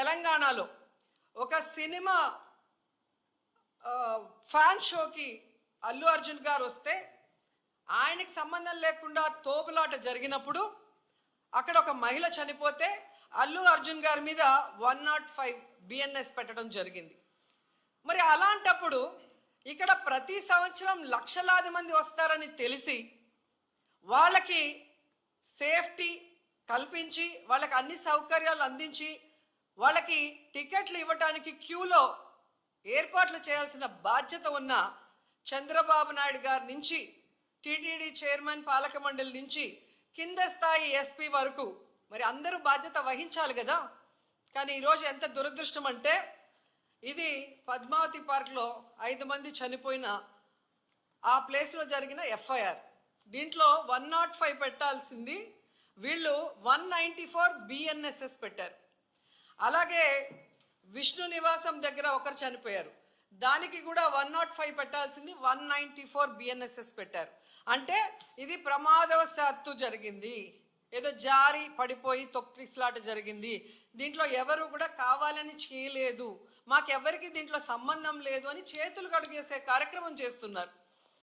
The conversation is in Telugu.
తెలంగాణలో ఒక సినిమా ఫ్యాన్ షోకి అల్లు అర్జున్ గారు వస్తే ఆయనకి సంబంధం లేకుండా తోపులాట జరిగినప్పుడు అక్కడ ఒక మహిళ చనిపోతే అల్లు అర్జున్ గారి మీద 105 బిఎన్ఎస్ పెట్టడం జరిగింది. మరి అలాంటప్పుడు ఇక్కడ ప్రతి సంవత్సరం లక్షలాది మంది వస్తారని తెలిసి వాళ్ళకి సేఫ్టీ కల్పించి వాళ్ళకి అన్ని సౌకర్యాలు అందించి వాళ్ళకి టికెట్లు ఇవ్వడానికి క్యూలో ఏర్పాట్లు చేయాల్సిన బాధ్యత ఉన్న చంద్రబాబు నాయుడు గారి నుంచి టీటీడీ చైర్మన్ పాలక మండలి నుంచి కింద స్థాయి ఎస్పీ వరకు మరి అందరూ బాధ్యత వహించాలి కదా. కానీ ఈరోజు ఎంత దురదృష్టం అంటే ఇది పద్మావతి పార్క్లో 5 మంది చనిపోయిన ఆ ప్లేస్లో జరిగిన ఎఫ్ఐఆర్. దీంట్లో 105 పెట్టాల్సింది వీళ్ళు 194 బిఎన్ఎస్ఎస్ పెట్టారు. అలాగే విష్ణు నివాసం దగ్గర ఒకరు చనిపోయారు, దానికి కూడా 105 పెట్టాల్సింది 194 బిఎన్ఎస్ఎస్ పెట్టారు. అంటే ఇది ప్రమాదవశాత్తు జరిగింది, ఏదో జారి పడిపోయి తొక్కిసలాట జరిగింది, దీంట్లో ఎవరు కూడా కావాలని చేయలేదు, మాకెవరికి దీంట్లో సంబంధం లేదు అని చేతులు కడిగేసే కార్యక్రమం చేస్తున్నారు.